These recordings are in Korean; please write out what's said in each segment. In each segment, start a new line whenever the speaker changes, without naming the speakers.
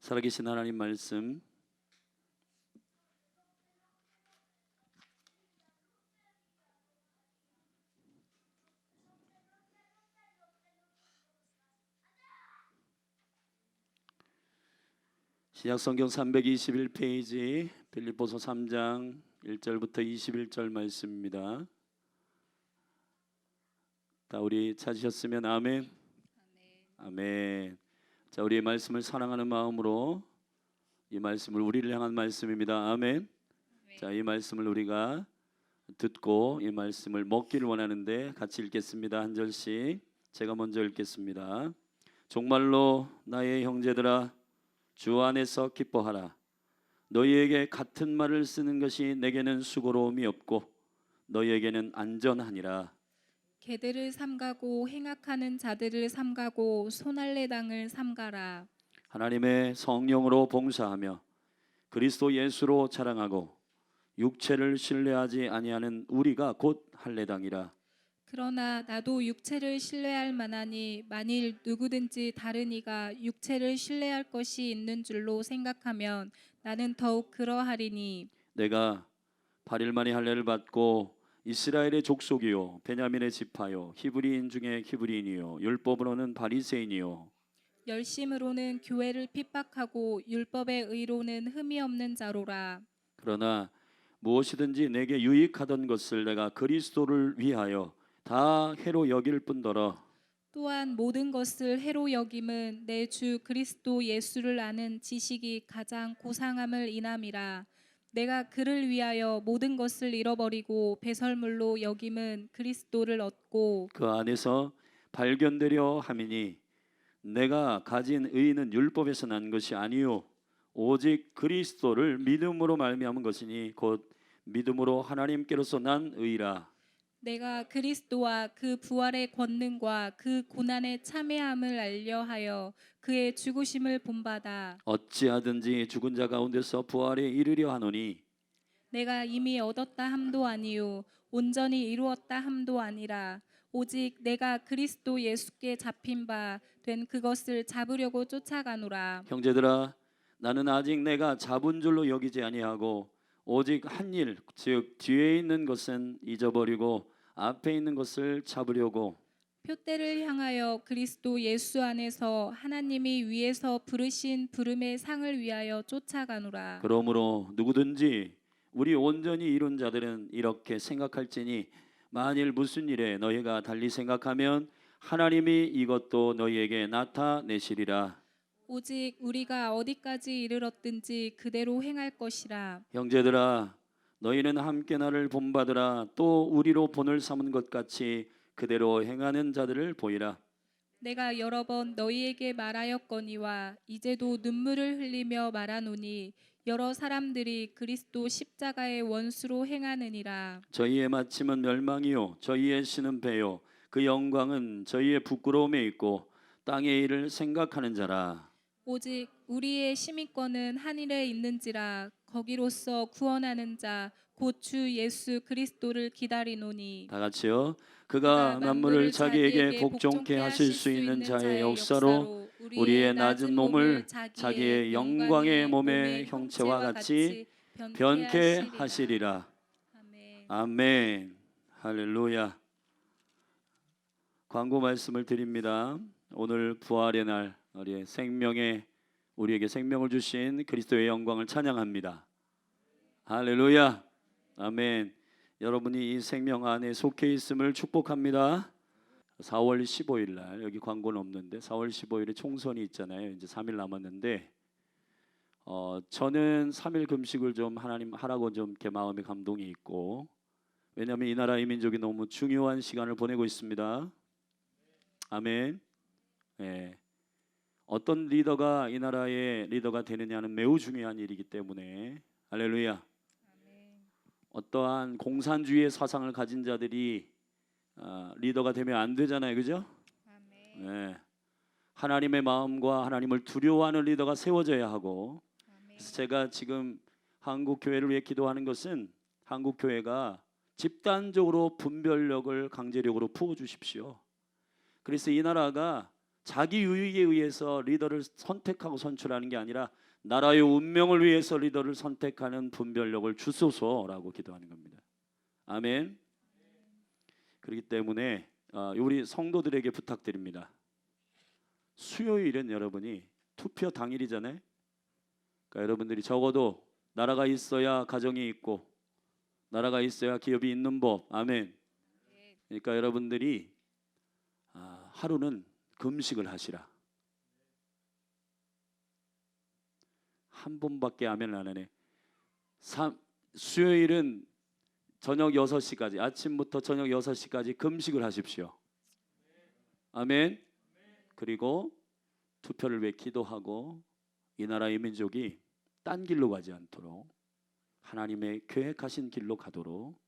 살아계신 하나님 말씀 신약성경 321페이지 빌립보서 3장 1절부터 21절 말씀입니다. 다 우리 찾으셨으면 아멘. 아멘. 자, 우리의 말씀을 사랑하는 마음으로 이 말씀을 우리를 향한 말씀입니다. 아멘. 자, 이 말씀을 우리가 듣고 이 말씀을 먹기를 원하는데 같이 읽겠습니다. 한 절씩 제가 먼저 읽겠습니다. 정말로 나의 형제들아 주 안에서 기뻐하라. 너희에게 같은 말을 쓰는 것이 내게는 수고로움이 없고 너희에게는 안전하니라.
개들을 삼가고 행악하는 자들을 삼가고 손할례당을 삼가라.
하나님의 성령으로 봉사하며 그리스도 예수로 자랑하고 육체를 신뢰하지 아니하는 우리가 곧 할례당이라.
그러나 나도 육체를 신뢰할 만하니 만일 누구든지 다른 이가 육체를 신뢰할 것이 있는 줄로 생각하면 나는 더욱 그러하리니
내가 8일 만에 할례를 받고 이스라엘의 족속이요 베냐민의 지파요 히브리인 중에 히브리인이요 율법으로는 바리새인이요
열심으로는 교회를 핍박하고 율법의 의로는 흠이 없는 자로라.
그러나 무엇이든지 내게 유익하던 것을 내가 그리스도를 위하여 다 해로 여길 뿐더러
또한 모든 것을 해로 여김은 내 주 그리스도 예수를 아는 지식이 가장 고상함을 인함이라. 내가 그를 위하여 모든 것을 잃어버리고 배설물로 여김은 그리스도를 얻고
그 안에서 발견되려 함이니 내가 가진 의는 율법에서 난 것이 아니요 오직 그리스도를 믿음으로 말미암은 것이니 곧 믿음으로 하나님께로서 난 의라.
내가 그리스도와 그 부활의 권능과 그 고난의 참회함을 알려하여 그의 죽으심을 본받아
어찌하든지 죽은 자 가운데서 부활에 이르려 하노니
내가 이미 얻었다 함도 아니요 온전히 이루었다 함도 아니라 오직 내가 그리스도 예수께 잡힌 바 된 그것을 잡으려고 쫓아가노라.
형제들아 나는 아직 내가 잡은 줄로 여기지 아니하고 오직 한 일 즉 뒤에 있는 것은 잊어버리고 앞에 있는 것을 잡으려고
표대를 향하여 그리스도 예수 안에서 하나님이 위에서 부르신 부름의 상을 위하여 쫓아가노라.
그러므로 누구든지 우리 온전히 이룬 자들은 이렇게 생각할지니 만일 무슨 일에 너희가 달리 생각하면 하나님이 이것도 너희에게 나타내시리라.
오직 우리가 어디까지 이르렀든지 그대로 행할 것이라.
형제들아 너희는 함께 나를 본받으라. 또 우리로 본을 삼은 것 같이 그대로 행하는 자들을 보이라.
내가 여러 번 너희에게 말하였거니와 이제도 눈물을 흘리며 말하노니 여러 사람들이 그리스도 십자가의 원수로 행하느니라.
저희의 마침은 멸망이요 저희의 신은 배요 그 영광은 저희의 부끄러움에 있고 땅의 일을 생각하는 자라.
오직 우리의 시민권은 하늘에 있는지라 거기로서 구원하는 자 곧 주 예수 그리스도를 기다리노니.
다 같이요. 그가 만물을 자기에게 복종케 하실 수 있는 자의 역사로 우리의 낮은 몸을 자기의 영광의 몸의 형체와 같이 변케 하시리라. 아멘. 할렐루야. 광고 말씀을 드립니다. 오늘 부활의 날 우리에게 생명을 주신 그리스도의 영광을 찬양합니다. 할렐루야. 아멘. 여러분이 이 생명 안에 속해 있음을 축복합니다. 4월 15일 날 여기 광고는 없는데 4월 15일에 총선이 있잖아요. 이제 3일 남았는데 저는 3일 금식을 좀 하나님 하라고 좀 이렇게 마음에 감동이 있고 왜냐하면 이 나라 이 민족이 너무 중요한 시간을 보내고 있습니다. 아멘. 예. 어떤 리더가 이 나라의 리더가 되느냐는 매우 중요한 일이기 때문에 할렐루야. 어떠한 공산주의의 사상을 가진 자들이 리더가 되면 안 되잖아요, 그죠? 네. 하나님의 마음과 하나님을 두려워하는 리더가 세워져야 하고 그래서 제가 지금 한국 교회를 위해 기도하는 것은 한국 교회가 집단적으로 분별력을 강제력으로 부어주십시오. 그래서 이 나라가 자기 유익에 의해서 리더를 선택하고 선출하는 게 아니라 나라의 운명을 위해서 리더를 선택하는 분별력을 주소서라고 기도하는 겁니다. 아멘. 그렇기 때문에 우리 성도들에게 부탁드립니다. 수요일은 여러분이 투표 당일이잖아요. 그러니까 여러분들이 적어도 나라가 있어야 가정이 있고 나라가 있어야 기업이 있는 법. 아멘. 그러니까 여러분들이 하루는 금식을 하시라. 한 번밖에 아멘 안 하네. 수요일은 저녁 6시까지, 아침부터 저녁 6시까지 금식을 하십시오. 아멘. 그리고 투표를 위해 기도하고 이 나라의 민족이 딴 길로 가지 않도록 하나님의 계획하신 길로 가도록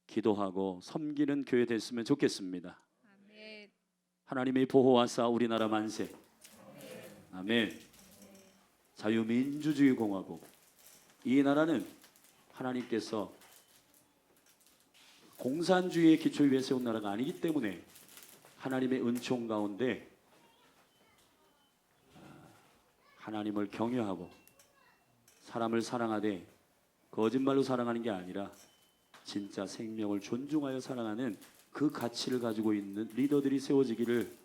기도하고 섬기는 교회 됐으면 좋겠습니다.
아멘.
하나님의 보호하사 우리나라 만세. 아멘. 자유민주주의 공화국. 이 나라는 하나님께서 공산주의의 기초 위에 세운 나라가 아니기 때문에 하나님의 은총 가운데 하나님을 경외하고 사람을 사랑하되 거짓말로 사랑하는 게 아니라 진짜 생명을 존중하여 사랑하는 그 가치를 가지고 있는 리더들이 세워지기를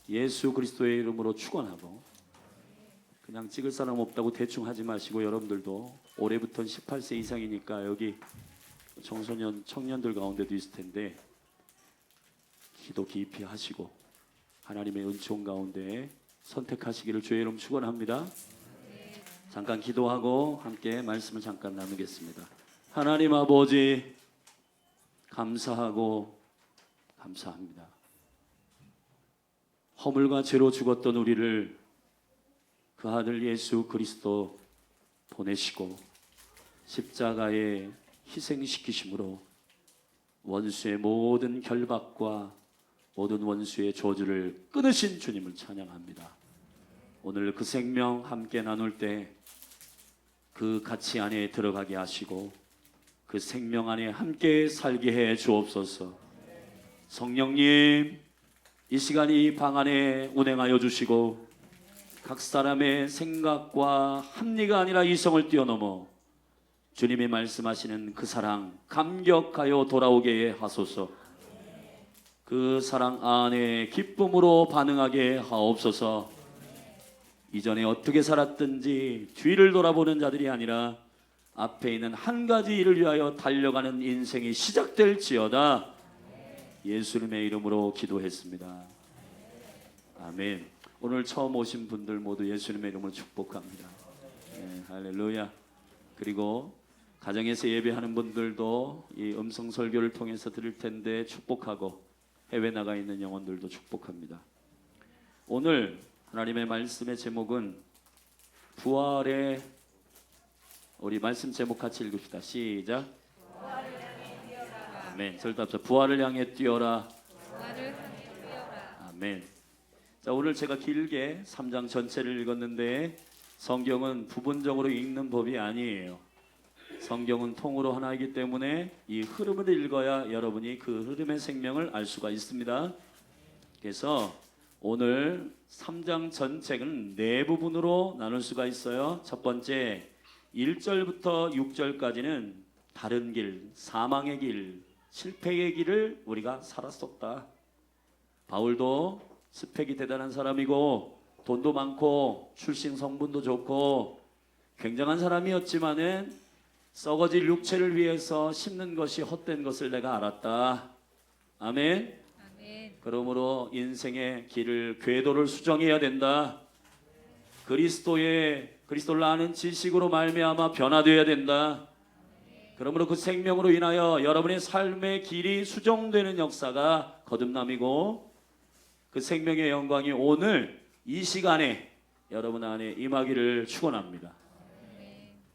예수 그리스도의 이름으로 축원하고, 그냥 찍을 사람 없다고 대충 하지 마시고 여러분들도 올해부터는 18세 이상이니까 여기 청소년 청년들 가운데도 있을 텐데 기도 깊이 하시고 하나님의 은총 가운데 선택하시기를 주의 이름 축원합니다. 잠깐 기도하고 함께 말씀을 잠깐 나누겠습니다. 하나님 아버지 감사하고 감사합니다. 허물과 죄로 죽었던 우리를 그 아들 예수 그리스도 보내시고 십자가에 희생시키심으로 원수의 모든 결박과 모든 원수의 저주를 끊으신 주님을 찬양합니다. 오늘 그 생명 함께 나눌 때 그 가치 안에 들어가게 하시고 그 생명 안에 함께 살게 해 주옵소서. 성령님, 이 시간 이 방 안에 운행하여 주시고 각 사람의 생각과 합리가 아니라 이성을 뛰어넘어 주님이 말씀하시는 그 사랑 감격하여 돌아오게 하소서. 그 사랑 안에 기쁨으로 반응하게 하옵소서. 이전에 어떻게 살았든지 뒤를 돌아보는 자들이 아니라 앞에 있는 한 가지 일을 위하여 달려가는 인생이 시작될지어다. 예수님의 이름으로 기도했습니다. 아멘. 오늘 처음 오신 분들 모두 예수님의 이름으로 축복합니다. 네, 할렐루야. 그리고 가정에서 예배하는 분들도 이 음성 설교를 통해서 들을 텐데 축복하고 해외 나가 있는 영혼들도 축복합니다. 오늘 하나님의 말씀의 제목은 부활의, 우리 말씀 제목 같이 읽읍시다. 시작.
부활을 향해 뛰어라.
아멘. 절도 합시다. 부활을 향해 뛰어라.
부활을 향해 뛰어라.
아멘. 자, 오늘 제가 길게 3장 전체를 읽었는데 성경은 부분적으로 읽는 법이 아니에요. 성경은 통으로 하나이기 때문에 이 흐름을 읽어야 여러분이 그 흐름의 생명을 알 수가 있습니다. 그래서 오늘 3장 전체는 네 부분으로 나눌 수가 있어요. 첫 번째 1절부터 6절까지는 다른 길, 사망의 길, 실패의 길을 우리가 살았었다. 바울도 스펙이 대단한 사람이고 돈도 많고 출신 성분도 좋고 굉장한 사람이었지만은 썩어질 육체를 위해서 심는 것이 헛된 것을 내가 알았다. 아멘.
아멘.
그러므로 인생의 길을, 궤도를 수정해야 된다. 그리스도를 아는 지식으로 말미암아 변화되어야 된다. 그러므로 그 생명으로 인하여 여러분의 삶의 길이 수정되는 역사가 거듭남이고 그 생명의 영광이 오늘 이 시간에 여러분 안에 임하기를 축원합니다.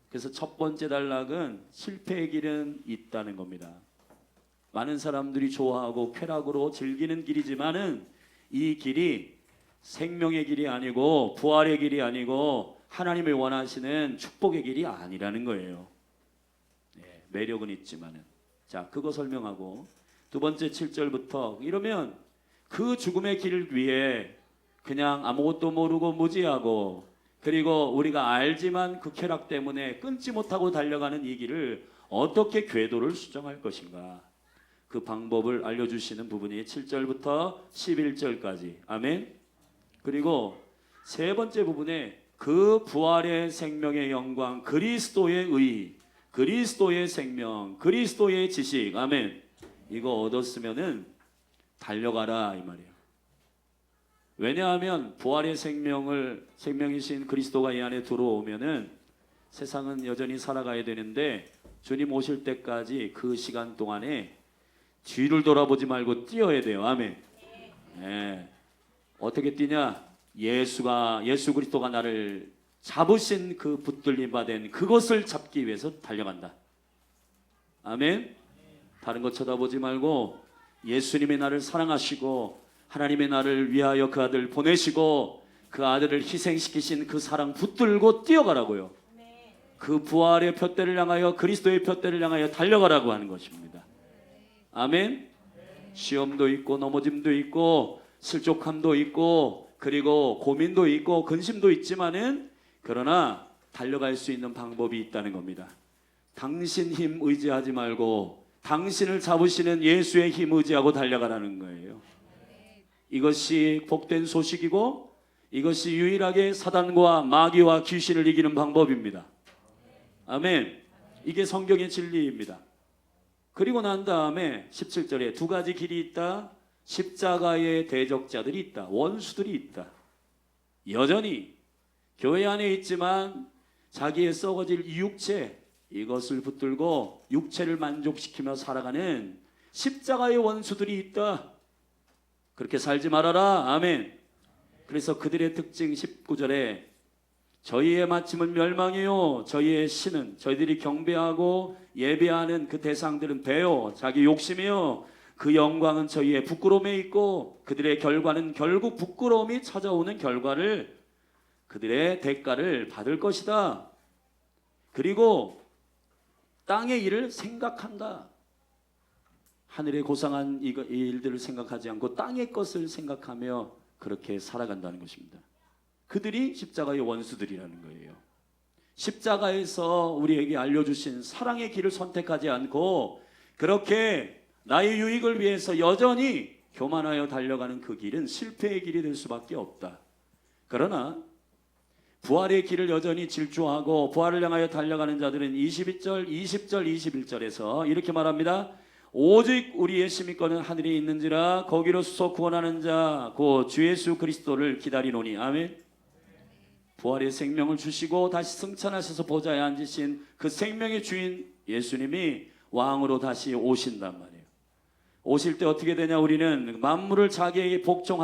그래서 첫 번째 단락은 실패의 길은 있다는 겁니다. 많은 사람들이 좋아하고 쾌락으로 즐기는 길이지만은 이 길이 생명의 길이 아니고 부활의 길이 아니고 하나님이 원하시는 축복의 길이 아니라는 거예요. 네, 매력은 있지만은. 자, 그거 설명하고 두 번째 7절부터 이러면 그 죽음의 길을 위해 그냥 아무것도 모르고 무지하고 그리고 우리가 알지만 그 쾌락 때문에 끊지 못하고 달려가는 이 길을 어떻게 궤도를 수정할 것인가? 그 방법을 알려주시는 부분이 7절부터 11절까지. 아멘. 그리고 세 번째 부분에 그 부활의 생명의 영광, 그리스도의 의, 그리스도의 생명, 그리스도의 지식. 아멘. 이거 얻었으면은 달려가라 이 말이에요. 왜냐하면 부활의 생명이신 그리스도가 이 안에 들어오면은 세상은 여전히 살아가야 되는데 주님 오실 때까지 그 시간 동안에 뒤를 돌아보지 말고 뛰어야 돼요. 아멘. 네. 어떻게 뛰냐? 예수 그리스도가 나를 잡으신 그 붙들림 받은 그것을 잡기 위해서 달려간다. 아멘. 다른 것 쳐다보지 말고 예수님이 나를 사랑하시고 하나님의 나를 위하여 그 아들 보내시고 그 아들을 희생시키신 그 사랑 붙들고 뛰어가라고요. 그 부활의 푯대를 향하여 그리스도의 푯대를 향하여 달려가라고 하는 것입니다. 아멘. 시험도 있고 넘어짐도 있고 실족함도 있고 그리고 고민도 있고 근심도 있지만은 그러나 달려갈 수 있는 방법이 있다는 겁니다. 당신 힘 의지하지 말고 당신을 잡으시는 예수의 힘 의지하고 달려가라는 거예요. 이것이 복된 소식이고 이것이 유일하게 사단과 마귀와 귀신을 이기는 방법입니다. 아멘. 이게 성경의 진리입니다. 그리고 난 다음에 17절에 두 가지 길이 있다. 십자가의 대적자들이 있다. 원수들이 있다. 여전히 교회 안에 있지만 자기의 썩어질 육체 이것을 붙들고 육체를 만족시키며 살아가는 십자가의 원수들이 있다. 그렇게 살지 말아라. 아멘. 그래서 그들의 특징 19절에 저희의 마침은 멸망이요 저희의 신은 저희들이 경배하고 예배하는 그 대상들은 배요 자기 욕심이요 그 영광은 저희의 부끄러움에 있고 그들의 결과는 결국 부끄러움이 찾아오는 결과를 그들의 대가를 받을 것이다. 그리고 땅의 일을 생각한다. 하늘의 고상한 이 일들을 생각하지 않고 땅의 것을 생각하며 그렇게 살아간다는 것입니다. 그들이 십자가의 원수들이라는 거예요. 십자가에서 우리에게 알려주신 사랑의 길을 선택하지 않고 그렇게 나의 유익을 위해서 여전히 교만하여 달려가는 그 길은 실패의 길이 될 수밖에 없다. 그러나 부활의 길을 여전히 질주하고 부활을 향하여 달려가는 자들은 22절, 20절, 21절에서 이렇게 말합니다. 오직 우리의 시민권은 하늘에 있는지라 거기로서 구원하는 자 곧 주 예수 그리스도를 기다리노니. 아멘. 부활의 생명을 주시고 다시 승천하셔서 보좌에 앉으신 그 생명의 주인 예수님이 왕으로 다시 오신단 말이에요. 오실 때 어떻게 되냐? 우리는 만물을 자기에게 복종케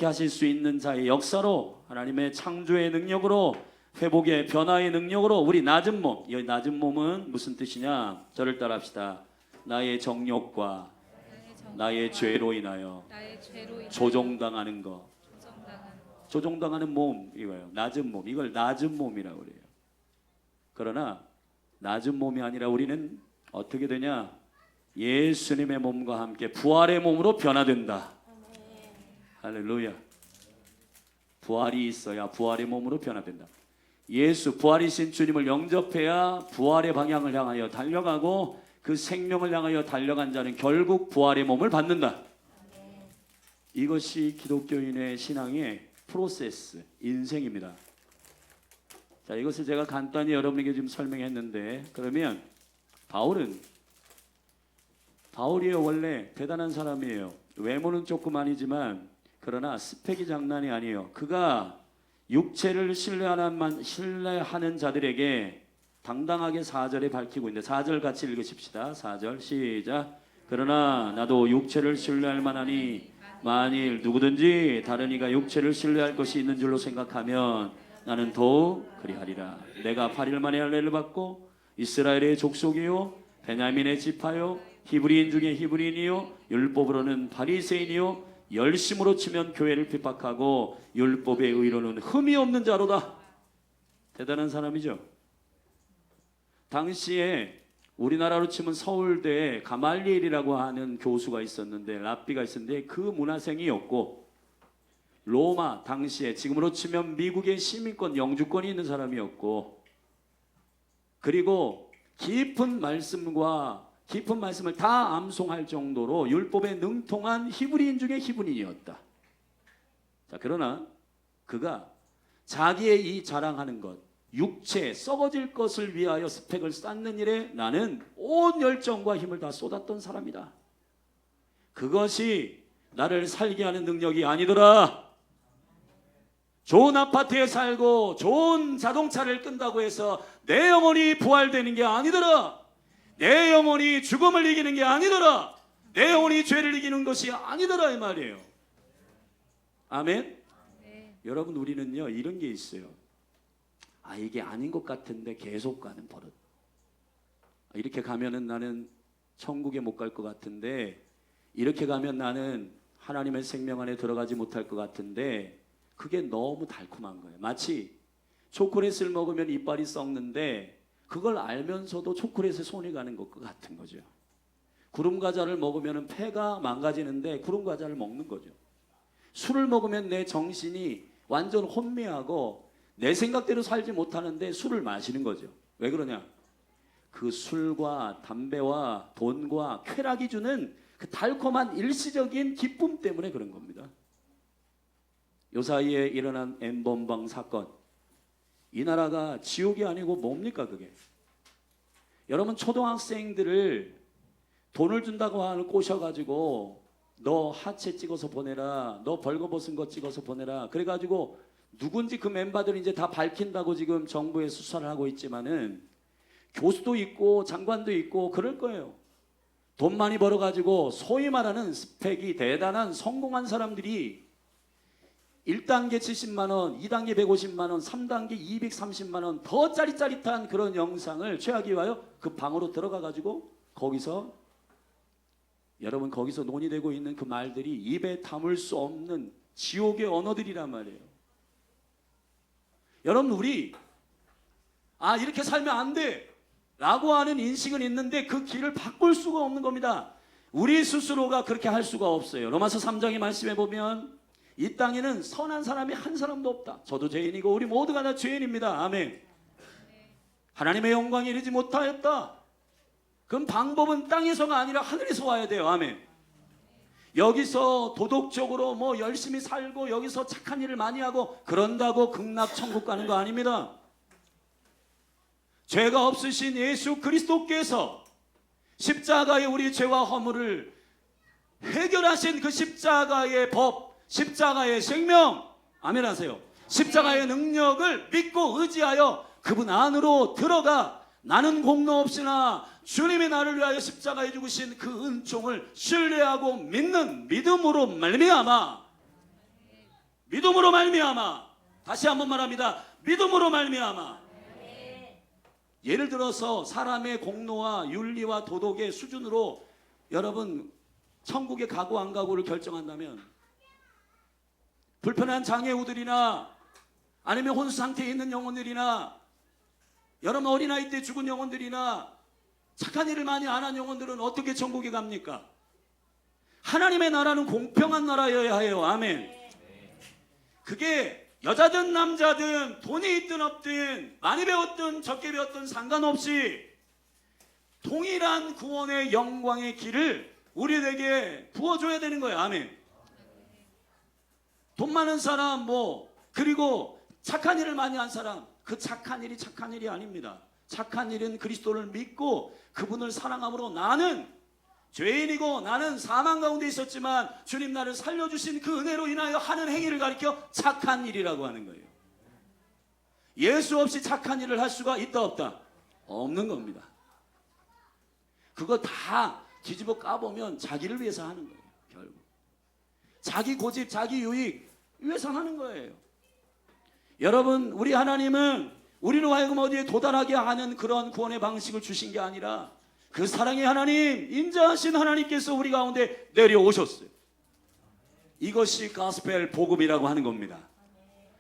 하실 수 있는 자의 역사로 하나님의 창조의 능력으로 회복의 변화의 능력으로 우리 낮은 몸, 이 낮은 몸은 무슨 뜻이냐? 저를 따라합시다. 나의 정욕과 나의 죄로 인하여 조종당하는 것, 조종당하는 몸 이거예요. 낮은 몸, 이걸 낮은 몸이라고 그래요. 그러나 낮은 몸이 아니라 우리는 어떻게 되냐? 예수님의 몸과 함께 부활의 몸으로 변화된다. 할렐루야. 부활이 있어야 부활의 몸으로 변화된다. 예수 부활이신 주님을 영접해야 부활의 방향을 향하여 달려가고 그 생명을 향하여 달려간 자는 결국 부활의 몸을 받는다. 이것이 기독교인의 신앙의 프로세스, 인생입니다. 자, 이것을 제가 간단히 여러분에게 지금 설명했는데 그러면 바울이요 원래 대단한 사람이에요. 외모는 조금 아니지만 그러나 스펙이 장난이 아니에요. 그가 육체를 신뢰하는 자들에게 당당하게 4절에 밝히고 있는데 4절 같이 읽으십시다. 4절 시작. 그러나 나도 육체를 신뢰할 만하니 만일 누구든지 다른 이가 육체를 신뢰할 것이 있는 줄로 생각하면 나는 더욱 그리하리라. 내가 8일 만에 할례를 받고 이스라엘의 족속이요 베냐민의 지파요 히브리인 중에 히브리인이요 율법으로는 바리새인이요 열심으로 치면 교회를 핍박하고 율법의 의로는 흠이 없는 자로다. 대단한 사람이죠. 당시에 우리나라로 치면 서울대에 가말리엘이라고 하는 교수가 있었는데 랍비가 있었는데 그 문화생이었고 로마 당시에 지금으로 치면 미국의 시민권 영주권이 있는 사람이었고, 그리고 깊은 말씀을 다 암송할 정도로 율법에 능통한 히브리인 중에 히브리인이었다. 자, 그러나 그가 자기의 이 자랑하는 것, 육체 썩어질 것을 위하여 스펙을 쌓는 일에 나는 온 열정과 힘을 다 쏟았던 사람이다. 그것이 나를 살게 하는 능력이 아니더라. 좋은 아파트에 살고 좋은 자동차를 끈다고 해서 내 영혼이 부활되는 게 아니더라. 내 영혼이 죽음을 이기는 게 아니더라. 내 영혼이 죄를 이기는 것이 아니더라, 이 말이에요. 아멘.
네.
여러분, 우리는요 이런 게 있어요. 이게 아닌 것 같은데 계속 가는 버릇. 이렇게 가면은 나는 천국에 못 갈 것 같은데, 이렇게 가면 나는 하나님의 생명 안에 들어가지 못할 것 같은데, 그게 너무 달콤한 거예요. 마치 초콜릿을 먹으면 이빨이 썩는데 그걸 알면서도 초콜릿에 손이 가는 것 같은 거죠. 구름 과자를 먹으면 폐가 망가지는데 구름 과자를 먹는 거죠. 술을 먹으면 내 정신이 완전 혼미하고 내 생각대로 살지 못하는데 술을 마시는 거죠. 왜 그러냐? 그 술과 담배와 돈과 쾌락이 주는 그 달콤한 일시적인 기쁨 때문에 그런 겁니다. 요 사이에 일어난 엠번방 사건, 이 나라가 지옥이 아니고 뭡니까 그게? 여러분, 초등학생들을 돈을 준다고 하는 꼬셔가지고 너 하체 찍어서 보내라, 너 벌거벗은 거 찍어서 보내라, 그래가지고 누군지 그 멤버들 이제 다 밝힌다고 지금 정부에 수사를 하고 있지만은 교수도 있고 장관도 있고 그럴 거예요. 돈 많이 벌어가지고 소위 말하는 스펙이 대단한 성공한 사람들이 1단계 70만 원, 2단계 150만 원, 3단계 230만 원 더 짜릿짜릿한 그런 영상을 최악이 와요. 그 방으로 들어가가지고 거기서 여러분, 거기서 논의되고 있는 그 말들이 입에 담을 수 없는 지옥의 언어들이란 말이에요. 여러분, 우리 이렇게 살면 안 돼 라고 하는 인식은 있는데 그 길을 바꿀 수가 없는 겁니다. 우리 스스로가 그렇게 할 수가 없어요. 로마서 3장의 말씀에 보면 이 땅에는 선한 사람이 한 사람도 없다. 저도 죄인이고 우리 모두가 다 죄인입니다. 아멘. 하나님의 영광에 이르지 못하였다. 그럼 방법은 땅에서가 아니라 하늘에서 와야 돼요. 아멘. 여기서 도덕적으로 뭐 열심히 살고 여기서 착한 일을 많이 하고 그런다고 극락 천국 가는 거 아닙니다. 죄가 없으신 예수 그리스도께서 십자가에 우리 죄와 허물을 해결하신 그 십자가의 법, 십자가의 생명, 아멘 하세요. 십자가의 능력을 믿고 의지하여 그분 안으로 들어가 나는 공로 없으나 주님이 나를 위하여 십자가에 죽으신 그 은총을 신뢰하고 믿는 믿음으로 말미암아, 믿음으로 말미암아, 다시 한번 말합니다. 믿음으로 말미암아. 예를 들어서 사람의 공로와 윤리와 도덕의 수준으로 여러분 천국에 가고 안 가고를 결정한다면 불편한 장애우들이나 아니면 혼수 상태에 있는 영혼들이나 여러분 어린아이 때 죽은 영혼들이나 착한 일을 많이 안 한 영혼들은 어떻게 천국에 갑니까? 하나님의 나라는 공평한 나라여야 해요. 아멘. 그게 여자든 남자든 돈이 있든 없든 많이 배웠든 적게 배웠든 상관없이 동일한 구원의 영광의 길을 우리에게 부어줘야 되는 거예요. 아멘. 돈 많은 사람 그리고 착한 일을 많이 한 사람, 그 착한 일이 착한 일이 아닙니다. 착한 일은 그리스도를 믿고 그분을 사랑함으로 나는 죄인이고 나는 사망 가운데 있었지만 주님 나를 살려주신 그 은혜로 인하여 하는 행위를 가리켜 착한 일이라고 하는 거예요. 예수 없이 착한 일을 할 수가 있다 없다? 없는 겁니다. 그거 다 뒤집어 까보면 자기를 위해서 하는 거예요. 결국 자기 고집, 자기 유익 위해서 하는 거예요. 여러분, 우리 하나님은 우리로 하여금 어디에 도달하게 하는 그런 구원의 방식을 주신 게 아니라 그 사랑의 하나님, 인자하신 하나님께서 우리 가운데 내려오셨어요. 이것이 가스펠 복음이라고 하는 겁니다.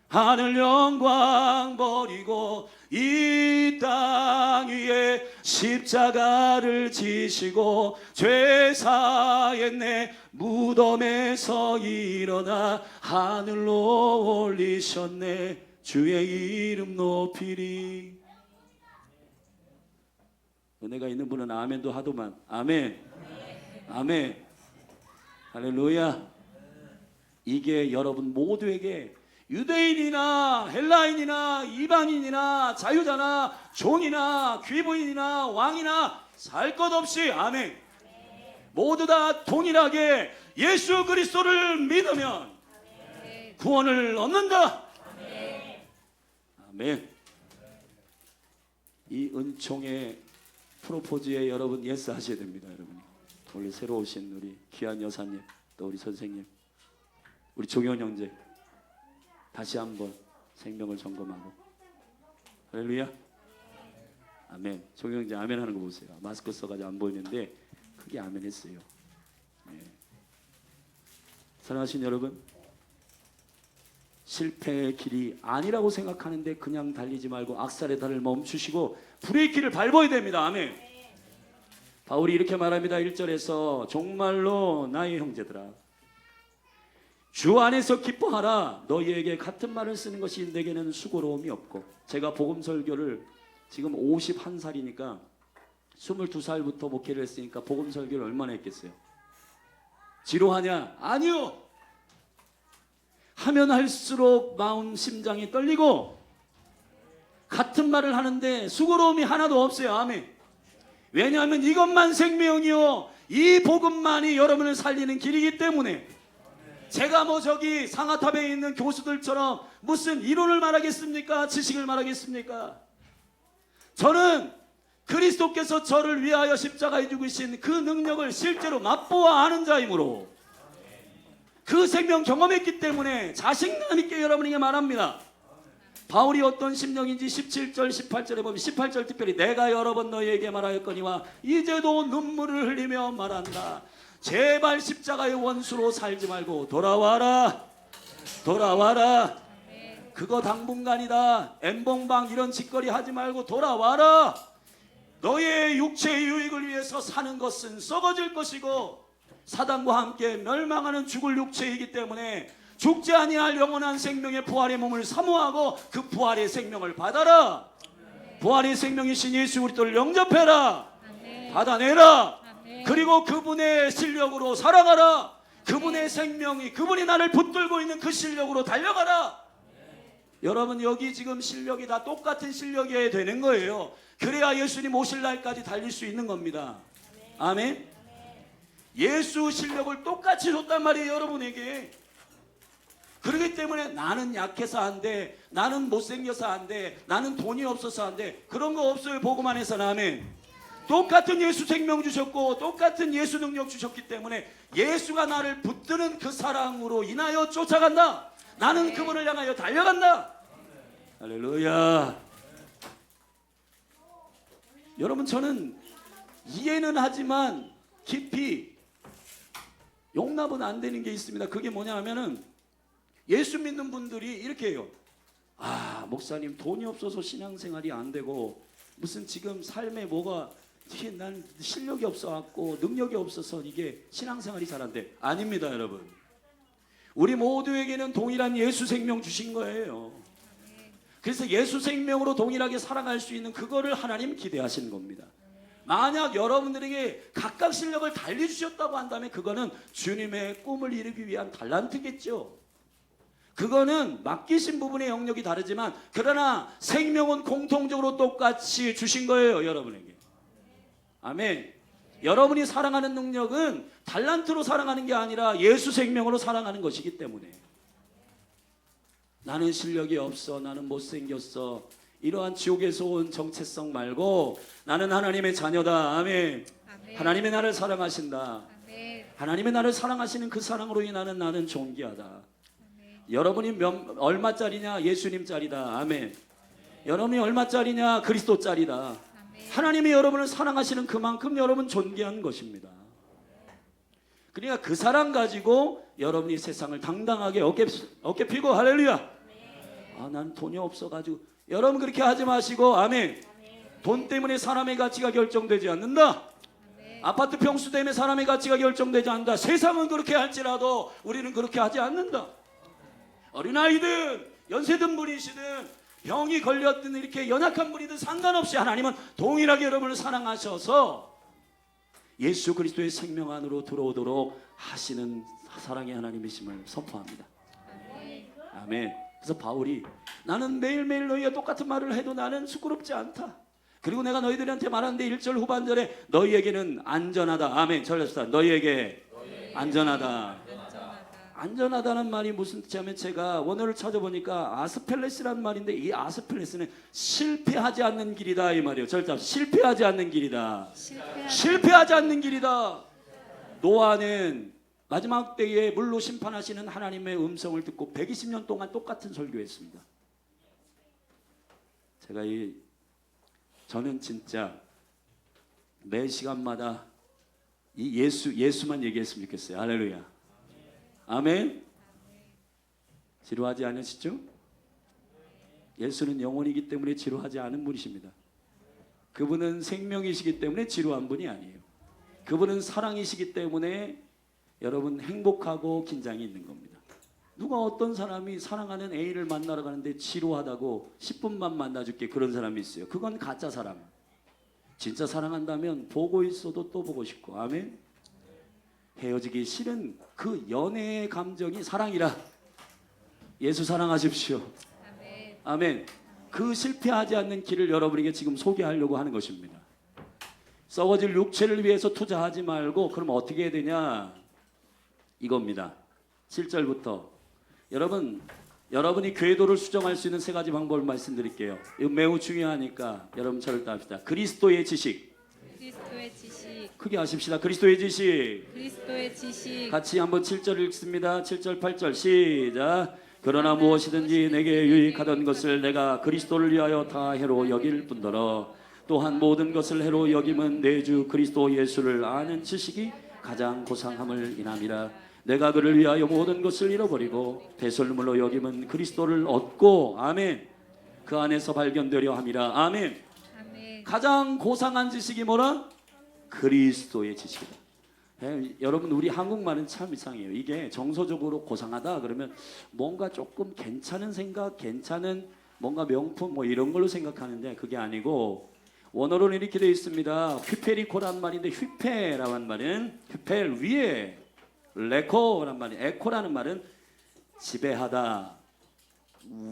하늘 영광 버리고 이 땅 위에 십자가를 지시고 죄 사했네. 무덤에서 일어나 하늘로 올리셨네. 주의 이름 높이리. 은혜가 있는 분은 아멘도 하도만. 아멘. 아멘. 할렐루야. 이게 여러분 모두에게, 유대인이나 헬라인이나 이방인이나 자유자나 종이나 귀부인이나 왕이나 살 것 없이, 아멘, 모두 다 동일하게 예수 그리스도를 믿으면 구원을 얻는다. 아멘. 이 은총의 프로포즈에 여러분 예스 하셔야 됩니다. 여러분, 오늘 새로 오신 우리 귀한 여사님, 또 우리 선생님, 우리 종현 형제, 다시 한번 생명을 점검하고. 할렐루야. 아멘. 종현 형제 아멘 하는 거 보세요. 마스크 써가지고 안 보이는데 크게 아멘 했어요. 네. 사랑하신 여러분, 실패의 길이 아니라고 생각하는데 그냥 달리지 말고 악살의 달을 멈추시고 브레이크를 밟아야 됩니다. 아멘. 바울이 이렇게 말합니다. 1절에서 정말로 나의 형제들아, 주 안에서 기뻐하라. 너희에게 같은 말을 쓰는 것이 내게는 수고로움이 없고. 제가 복음 설교를 지금 51살이니까 22살부터 목회를 했으니까 복음 설교를 얼마나 했겠어요? 지루하냐? 아니요. 하면 할수록 마음 심장이 떨리고 같은 말을 하는데 수고로움이 하나도 없어요. 아멘. 왜냐하면 이것만 생명이요, 이 복음만이 여러분을 살리는 길이기 때문에. 제가 뭐 저기 상하탑에 있는 교수들처럼 무슨 이론을 말하겠습니까? 지식을 말하겠습니까? 저는 그리스도께서 저를 위하여 십자가에 죽으신 그 능력을 실제로 맛보아 아는 자이므로 그 생명 경험했기 때문에 자신감 있게 여러분에게 말합니다. 바울이 어떤 심령인지 17절 18절에 보면, 18절 특별히 내가 여러 번 너희에게 말하였거니와 이제도 눈물을 흘리며 말한다. 제발 십자가의 원수로 살지 말고 돌아와라. 돌아와라. 그거 당분간이다. 엠봉방 이런 짓거리 하지 말고 돌아와라. 너의 육체의 유익을 위해서 사는 것은 썩어질 것이고 사단과 함께 멸망하는 죽을 육체이기 때문에 죽지 아니할 영원한 생명의 부활의 몸을 사모하고 그 부활의 생명을 받아라. 부활의 생명이신 예수 그리스도를 영접해라. 받아내라. 그리고 그분의 실력으로 살아가라. 그분의 생명이, 그분이 나를 붙들고 있는 그 실력으로 달려가라. 여러분, 여기 지금 실력이 다 똑같은 실력이어야 되는 거예요. 그래야 예수님 오실 날까지 달릴 수 있는 겁니다. 아멘. 예수 실력을 똑같이 줬단 말이에요, 여러분에게. 그렇기 때문에 나는 약해서 안 돼, 나는 못생겨서 안 돼, 나는 돈이 없어서 안 돼, 그런 거 없어요. 복음 안에서는. 아멘. 똑같은 예수 생명 주셨고 똑같은 예수 능력 주셨기 때문에 예수가 나를 붙드는 그 사랑으로 인하여 쫓아간다. 나는 그분을 향하여 달려간다. 할렐루야. 여러분, 저는 이해는 하지만 깊이 용납은 안 되는 게 있습니다. 그게 뭐냐 하면은, 예수 믿는 분들이 이렇게 해요. 아, 목사님 돈이 없어서 신앙생활이 안 되고, 무슨 지금 삶에 뭐가, 난 실력이 없어갖고 능력이 없어서 이게 신앙생활이 잘 안 돼. 아닙니다, 여러분. 우리 모두에게는 동일한 예수 생명 주신 거예요. 그래서 예수 생명으로 동일하게 살아갈 수 있는 그거를 하나님 기대하시는 겁니다. 만약 여러분들에게 각각 실력을 달리 주셨다고 한다면 그거는 주님의 꿈을 이루기 위한 달란트겠죠. 그거는 맡기신 부분의 영역이 다르지만, 그러나 생명은 공통적으로 똑같이 주신 거예요, 여러분에게. 아멘. 여러분이 사랑하는 능력은 달란트로 사랑하는 게 아니라 예수 생명으로 사랑하는 것이기 때문에. 나는 실력이 없어, 나는 못생겼어, 이러한 지옥에서 온 정체성 말고 나는 하나님의 자녀다. 아멘. 아멘. 하나님이 나를 사랑하신다. 아멘. 하나님이 나를 사랑하시는 그 사랑으로 인하여 나는 존귀하다. 아멘. 여러분이 얼마짜리냐? 예수님짜리다. 아멘. 여러분이 얼마짜리냐? 그리스도짜리다. 하나님이 여러분을 사랑하시는 그만큼 여러분 존귀한 것입니다. 그러니까 그 사랑 가지고 여러분이 세상을 당당하게 어깨 펴고, 할렐루야. 아, 난 돈이 없어가지고. 여러분 그렇게 하지 마시고, 아멘. 돈 때문에 사람의 가치가 결정되지 않는다. 아파트 평수 때문에 사람의 가치가 결정되지 않는다. 세상은 그렇게 할지라도 우리는 그렇게 하지 않는다. 어린아이든 연세든 분이시든 병이 걸렸든 이렇게 연약한 분이든 상관없이 하나님은 동일하게 여러분을 사랑하셔서 예수 그리스도의 생명 안으로 들어오도록 하시는 사랑의 하나님이심을 선포합니다. 아멘. 그래서 바울이 나는 매일매일 너희가 똑같은 말을 해도 나는 부끄럽지 않다. 그리고 내가 너희들한테 말하는데 1절 후반절에 너희에게는 안전하다. 아멘. 절렵시다. 너희에게 안전하다. 안전하다는 말이 무슨 뜻이냐면 제가 원어를 찾아보니까 아스펠레스라는 말인데 이 아스펠레스는 실패하지 않는 길이다 이 말이에요. 절대 실패하지 않는 길이다. 실패하지 않는 길이다. 노아는 마지막 때에 물로 심판하시는 하나님의 음성을 듣고 120년 동안 똑같은 설교했습니다. 저는 진짜 매 시간마다 이 예수만 얘기했으면 좋겠어요. 할렐루야. 아멘. 지루하지 않으시죠? 예수는 영혼이기 때문에 지루하지 않은 분이십니다. 그분은 생명이시기 때문에 지루한 분이 아니에요. 그분은 사랑이시기 때문에 여러분 행복하고 긴장이 있는 겁니다. 누가 어떤 사람이 사랑하는 애인을 만나러 가는데 지루하다고 10분만 만나줄게 그런 사람이 있어요. 그건 가짜 사랑. 진짜 사랑한다면 보고 있어도 또 보고 싶고. 아멘. 헤어지기 싫은 그 연애의 감정이 사랑이라. 예수 사랑하십시오. 아멘. 아멘. 그 실패하지 않는 길을 여러분에게 지금 소개하려고 하는 것입니다. 썩어질 육체를 위해서 투자하지 말고 그럼 어떻게 해야 되냐? 이겁니다. 7절부터 여러분이 궤도를 수정할 수 있는 세 가지 방법을 말씀드릴게요. 이거 매우 중요하니까 여러분 저를 따릅시다. 그리스도의 지식. 크게 하십시다. 그리스도의 지식. 같이 한번 7절 읽습니다. 7절 8절 시작. 그러나 무엇이든지 내게 유익하던 것을 내가 그리스도를 위하여 다 해로 여길 뿐더러 또한 모든 것을 해로 여김은 내 주 그리스도 예수를 아는 지식이 가장 고상함을 인함이라. 내가 그를 위하여 모든 것을 잃어버리고 배설물로 여김은 그리스도를 얻고 아멘. 그 안에서 발견되려 함이라. 아멘. 가장 고상한 지식이 뭐라? 그리스도의 지식이다. 여러분 우리 한국말은 참 이상해요. 이게 정서적으로 고상하다 그러면 뭔가 조금 괜찮은 생각, 괜찮은 뭔가 명품 뭐 이런 걸로 생각하는데 그게 아니고 원어로는 이렇게 되어 있습니다. 휘페리코란 말인데 휘페라는 말은 휘펠 위에 레코란 말이 에코라는 말은 지배하다.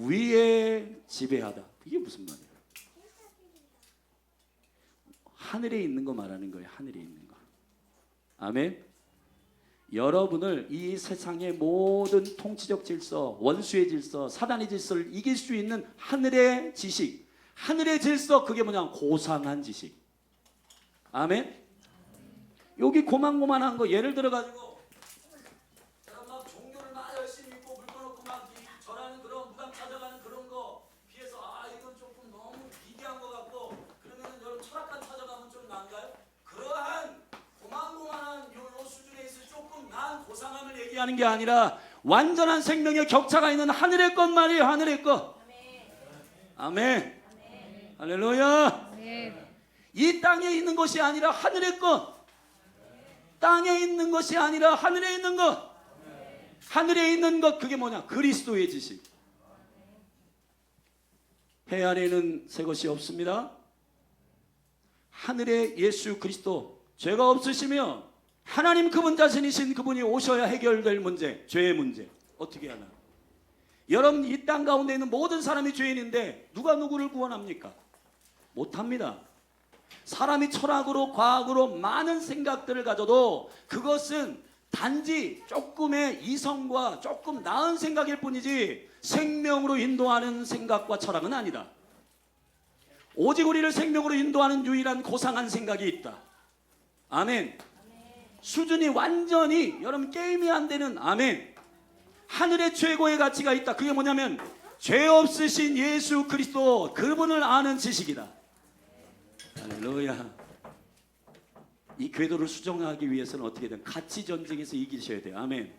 위에 지배하다. 이게 무슨 말이에요? 하늘에 있는 거 말하는 거예요. 하늘에 있는 거. 아멘. 여러분을 이 세상의 모든 통치적 질서, 원수의 질서, 사단의 질서를 이길 수 있는 하늘의 지식, 하늘의 질서, 그게 뭐냐? 고상한 지식. 아멘. 여기 고만고만한 거 예를 들어 가지고 막 종교를 막 열심히 믿고 물 꺼놓고 막 절하는 그런 무당 찾아가는 그런 거 비해서 이건 조금 너무 비대한 것 같고 그러면 여러분 철학관 찾아가면 좀 난가요? 그러한 고만고만한 요 수준에 있어 조금 나은 고상함을 얘기하는 게 아니라 완전한 생명의 격차가 있는 하늘의 것 말이에요. 하늘의 것. 아멘. 할렐루야. 이 땅에 있는 것이 아니라 하늘의 것. 땅에 있는 것이 아니라 하늘에 있는 것. 하늘에 있는 것 그게 뭐냐? 그리스도의 지식. 해 아래에는 새 것이 없습니다. 하늘에 예수 그리스도 죄가 없으시며 하나님 그분 자신이신 그분이 오셔야 해결될 문제, 죄의 문제 어떻게 하나? 여러분 이 땅 가운데 있는 모든 사람이 죄인인데 누가 누구를 구원합니까? 못합니다. 사람이 철학으로 과학으로 많은 생각들을 가져도 그것은 단지 조금의 이성과 조금 나은 생각일 뿐이지 생명으로 인도하는 생각과 철학은 아니다. 오직 우리를 생명으로 인도하는 유일한 고상한 생각이 있다. 아멘. 수준이 완전히 여러분 게임이 안 되는 아멘. 하늘의 최고의 가치가 있다. 그게 뭐냐면 죄 없으신 예수 그리스도 그분을 아는 지식이다. 할렐루야. 이 궤도를 수정하기 위해서는 어떻게든 가치 전쟁에서 이기셔야 돼요. 아멘.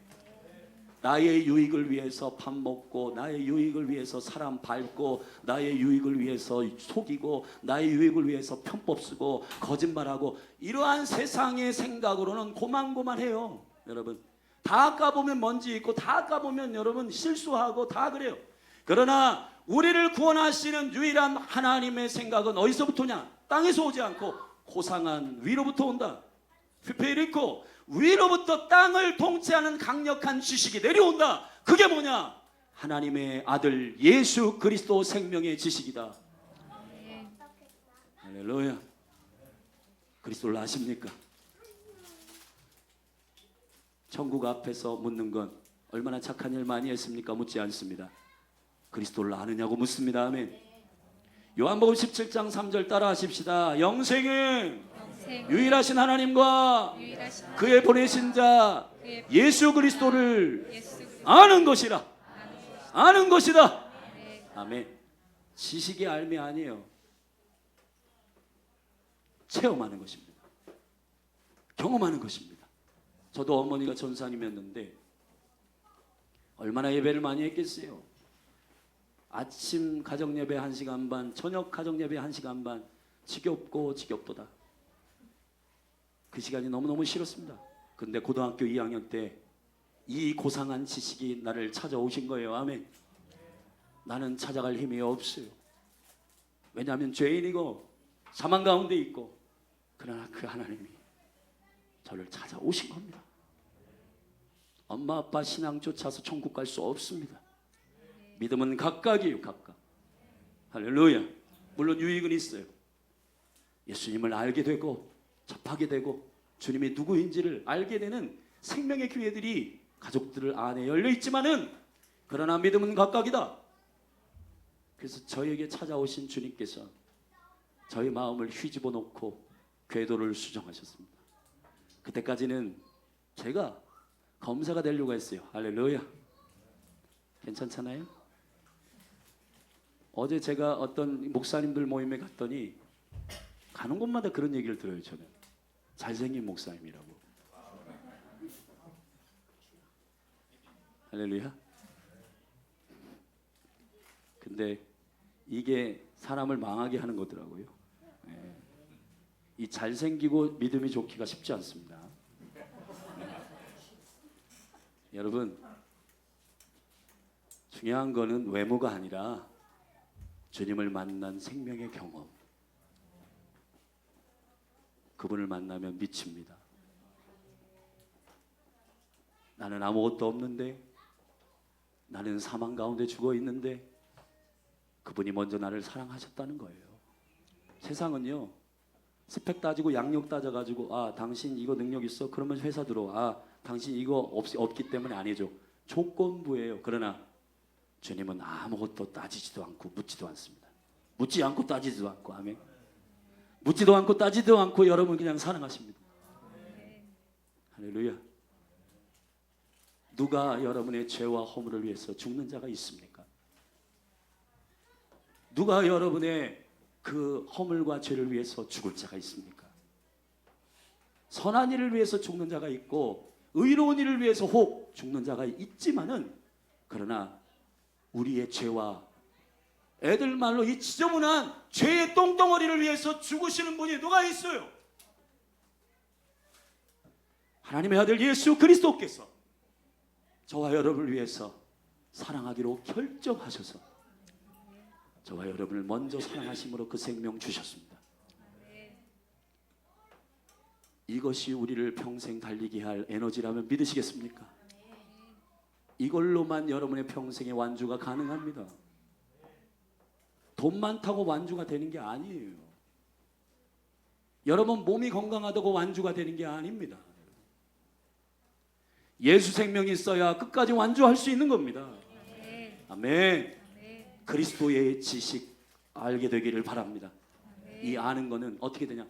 나의 유익을 위해서 밥 먹고, 나의 유익을 위해서 사람 밟고, 나의 유익을 위해서 속이고, 나의 유익을 위해서 편법 쓰고 거짓말하고, 이러한 세상의 생각으로는 고만고만해요. 여러분, 다 까보면 먼지 있고, 다 까보면 여러분 실수하고 다 그래요. 그러나 우리를 구원하시는 유일한 하나님의 생각은 어디서부터 오냐? 땅에서 오지 않고 고상한 위로부터 온다. 피페리코, 위로부터 땅을 통치하는 강력한 지식이 내려온다. 그게 뭐냐? 하나님의 아들 예수 그리스도 생명의 지식이다. 할렐루야. 그리스도를 아십니까? 천국 앞에서 묻는 건 얼마나 착한 일 많이 했습니까? 묻지 않습니다. 그리스도를 아느냐고 묻습니다. 아멘. 요한복음 17장 3절 따라 하십시다. 영생은 유일하신 하나님과 그의 보내신 자 예수 그리스도를 아는 것이라. 아는 것이다. 아멘. 지식의 알미 아니에요. 체험하는 것입니다. 경험하는 것입니다. 저도 어머니가 전사님이었는데 얼마나 예배를 많이 했겠어요. 아침 가정예배 1시간 반, 저녁 가정예배 1시간 반, 지겹고 지겹도다. 그 시간이 너무너무 싫었습니다. 근데 고등학교 2학년 때 이 고상한 지식이 나를 찾아오신 거예요. 아멘. 나는 찾아갈 힘이 없어요. 왜냐하면 죄인이고 사망 가운데 있고, 그러나 그 하나님이 저를 찾아오신 겁니다. 엄마 아빠 신앙 쫓아서 천국 갈 수 없습니다. 믿음은 각각이에요. 각각. 할렐루야. 물론 유익은 있어요. 예수님을 알게 되고 접하게 되고 주님이 누구인지를 알게 되는 생명의 기회들이 가족들 안에 열려 있지만은, 그러나 믿음은 각각이다. 그래서 저에게 찾아오신 주님께서 저의 마음을 휘집어 놓고 궤도를 수정하셨습니다. 그때까지는 제가 검사가 되려고 했어요. 할렐루야. 괜찮잖아요? 어제 제가 어떤 목사님들 모임에 갔더니 가는 곳마다 그런 얘기를 들어요. 저는 잘생긴 목사님이라고. 할렐루야. 근데 이게 사람을 망하게 하는 거더라고요. 이 잘생기고 믿음이 좋기가 쉽지 않습니다. 여러분, 중요한 거는 외모가 아니라 주님을 만난 생명의 경험. 그분을 만나면 미칩니다. 나는 아무것도 없는데, 나는 사망 가운데 죽어 있는데 그분이 먼저 나를 사랑하셨다는 거예요. 세상은요, 스펙 따지고 양력 따져가지고, 아 당신 이거 능력 있어? 그러면 회사 들어와. 아 당신 이거 없기 때문에 안 해줘. 조건부예요. 그러나 주님은 아무것도 따지지도 않고 묻지도 않습니다. 묻지 않고 따지지도 않고. 아멘. 묻지도 않고 따지도 않고 여러분 그냥 사랑하십니다. 할렐루야. 누가 여러분의 죄와 허물을 위해서 죽는 자가 있습니까? 누가 여러분의 그 허물과 죄를 위해서 죽을 자가 있습니까? 선한 일을 위해서 죽는 자가 있고 의로운 일을 위해서 혹 죽는 자가 있지만은, 그러나 우리의 죄와 애들 말로 이 지저분한 죄의 똥덩어리를 위해서 죽으시는 분이 누가 있어요? 하나님의 아들 예수 그리스도께서 저와 여러분을 위해서 사랑하기로 결정하셔서 저와 여러분을 먼저 사랑하심으로 그 생명 주셨습니다. 이것이 우리를 평생 달리게 할 에너지라면 믿으시겠습니까? 이걸로만 여러분의 평생의 완주가 가능합니다. 돈 많다고 완주가 되는 게 아니에요. 여러분 몸이 건강하다고 완주가 되는 게 아닙니다. 예수 생명이 있어야 끝까지 완주할 수 있는 겁니다. 아멘. 그리스도의 지식 알게 되기를 바랍니다. 이 아는 거는 어떻게 되냐?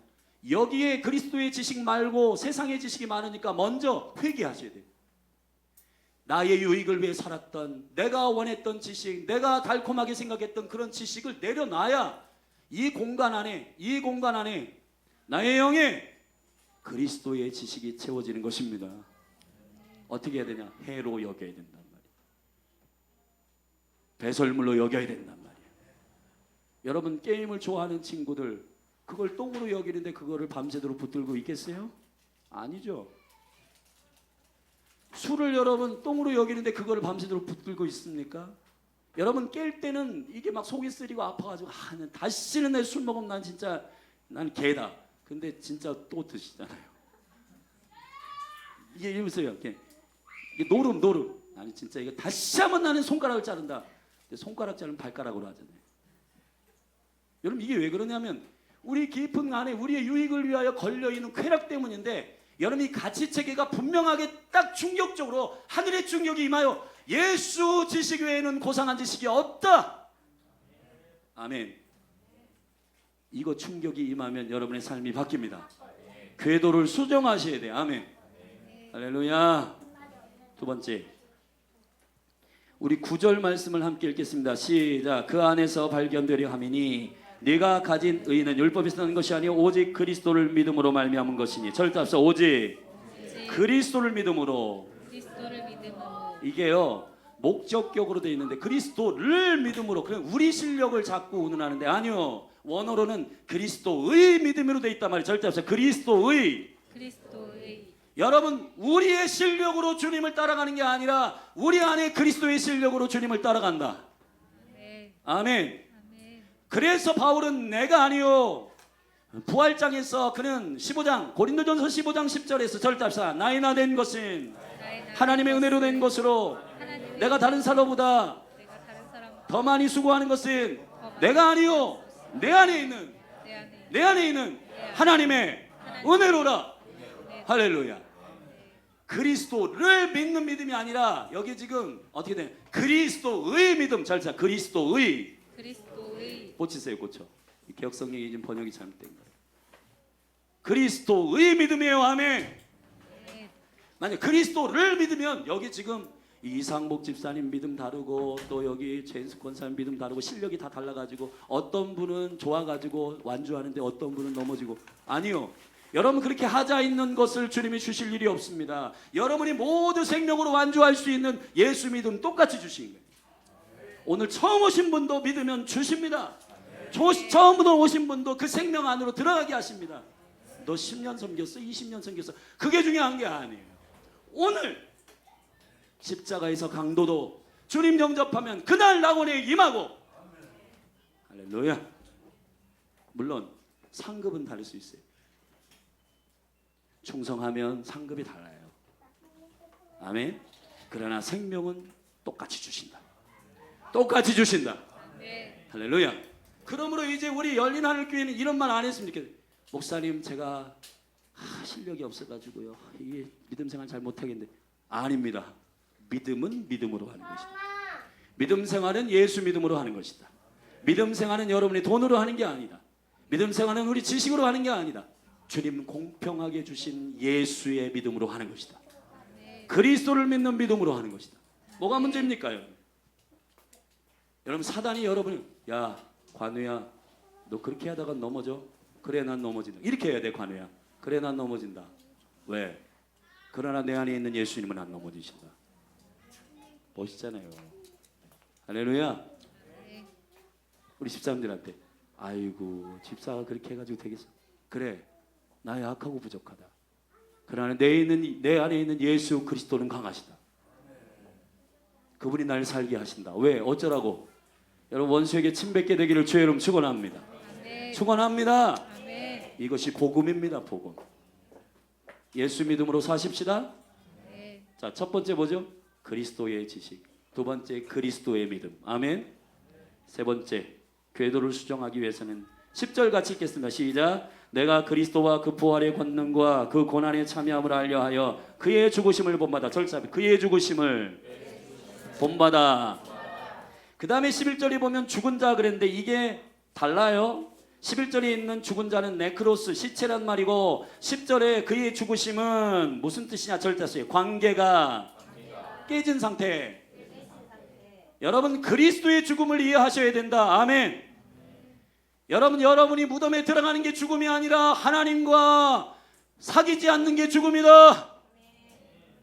여기에 그리스도의 지식 말고 세상의 지식이 많으니까 먼저 회개하셔야 돼요. 나의 유익을 위해 살았던, 내가 원했던 지식, 내가 달콤하게 생각했던 그런 지식을 내려놔야 이 공간 안에 나의 영에 그리스도의 지식이 채워지는 것입니다. 어떻게 해야 되냐? 해로 여겨야 된단 말이에요. 배설물로 여겨야 된단 말이에요. 여러분 게임을 좋아하는 친구들 그걸 똥으로 여기는데 그거를 밤새도록 붙들고 있겠어요? 아니죠. 술을 여러분 똥으로 여기는데 그거를 밤새도록 붙들고 있습니까? 여러분 깰 때는 이게 막 속이 쓰리고 아파가지고 다시는 내 술 먹으면 난 진짜 난 개다. 근데 진짜 또 드시잖아요. 이게 이러면서요. 이게 노름. 아니 진짜 이거 다시 한번 나는 손가락을 자른다. 근데 손가락 자르면 발가락으로 하잖아요. 여러분 이게 왜 그러냐면 우리 깊은 안에 우리의 유익을 위하여 걸려있는 쾌락 때문인데 여러분 이 가치체계가 분명하게 딱 충격적으로 하늘의 충격이 임하여 예수 지식 외에는 고상한 지식이 없다. 아멘. 이거 충격이 임하면 여러분의 삶이 바뀝니다. 궤도를 수정하셔야 돼요. 아멘. 할렐루야. 두 번째, 우리 9절 말씀을 함께 읽겠습니다. 시작. 그 안에서 발견되려 함이니 네가 가진 의는 율법에서 나는 것이 아니요 오직 그리스도를 믿음으로 말미암은 것이니. 절대 앞서 오직 그리스도를 믿음으로. 이게요 목적격으로 되어 있는데 그리스도를 믿음으로 그냥 우리 실력을 자꾸 운운하는데 아니요 원어로는 그리스도의 믿음으로 되어 있단 말이에요. 절대 앞서 그리스도의. 여러분 우리의 실력으로 주님을 따라가는 게 아니라 우리 안에 그리스도의 실력으로 주님을 따라간다. 아멘. 그래서 바울은 내가 아니요 부활장에서 그는 15장 고린도전서 15장 10절에서 절대 앞서 나이나 된 것은 하나님의 은혜로 된 것으로 내가 다른 사람보다 더 많이 수고하는 것은 내가 아니요 내 안에 있는 하나님의 은혜로라. 할렐루야. 그리스도를 믿는 믿음이 아니라 여기 지금 어떻게 돼? 그리스도의 믿음. 잘 자. 그리스도의. 고치세요. 고쳐. 개혁성경이 지금 번역이 잘못된 거예요. 그리스도의 믿음이에요. 아멘. 만약 그리스도를 믿으면 여기 지금 이상복 집사님 믿음 다르고 또 여기 제인스 권사님 믿음 다르고 실력이 다 달라가지고 어떤 분은 좋아가지고 완주하는데 어떤 분은 넘어지고. 아니요. 여러분 그렇게 하자 있는 것을 주님이 주실 일이 없습니다. 여러분이 모두 생명으로 완주할 수 있는 예수 믿음 똑같이 주신 거예요. 오늘 처음 오신 분도 믿으면 주십니다. 처음부터 오신 분도 그 생명 안으로 들어가게 하십니다. 너 10년 섬겼어? 20년 섬겼어? 그게 중요한 게 아니에요. 오늘 십자가에서 강도도 주님 영접하면 그날 낙원에 임하고. 할렐루야. 물론 상급은 다를 수 있어요. 충성하면 상급이 달라요. 아멘. 그러나 생명은 똑같이 주신다. 똑같이 주신다. 할렐루야. 그러므로 이제 우리 열린 하늘교회는 이런 말 안 했으면 좋겠어요. 목사님 제가 실력이 없어가지고요 이게 믿음 생활 잘 못하겠는데. 아닙니다. 믿음은 믿음으로 하는 것이다. 믿음 생활은 예수 믿음으로 하는 것이다. 믿음 생활은 여러분이 돈으로 하는 게 아니다. 믿음 생활은 우리 지식으로 하는 게 아니다. 주님 공평하게 주신 예수의 믿음으로 하는 것이다. 그리스도를 믿는 믿음으로 하는 것이다. 뭐가 문제입니까? 여러분 사단이 여러분을 야 관우야 너 그렇게 하다가 넘어져? 그래 난 넘어진다. 이렇게 해야 돼. 관우야 그래 난 넘어진다. 왜? 그러나 내 안에 있는 예수님은 안 넘어지신다. 멋있잖아요. 할렐루야. 우리 집사람들한테 아이고 집사가 그렇게 해가지고 되겠어? 그래 나 약하고 부족하다. 그러나 내 안에 있는 예수 그리스도는 강하시다. 그분이 날 살게 하신다. 왜? 어쩌라고? 여러분 원수에게 침뱉게 되기를 주의 이름 축원합니다. 축원합니다. 이것이 복음입니다. 복음. 예수 믿음으로 사십시다. 자, 첫 번째 뭐죠? 그리스도의 지식. 두 번째 그리스도의 믿음. 아멘. 세 번째 궤도를 수정하기 위해서는 10절 같이 읽겠습니다. 시작. 내가 그리스도와 그 부활의 권능과 그 고난에 참여함을 알려 하여 그의 죽으심을 본받아. 절차비 그의 죽으심을 본받아. 그 다음에 11절에 보면 죽은 자 그랬는데 이게 달라요. 11절에 있는 죽은 자는 네크로스 시체란 말이고 10절에 그의 죽으심은 무슨 뜻이냐? 절대어요. 관계가 깨진 상태. 여러분 그리스도의 죽음을 이해하셔야 된다. 아멘. 여러분이 무덤에 들어가는 게 죽음이 아니라 하나님과 사귀지 않는 게 죽음이다.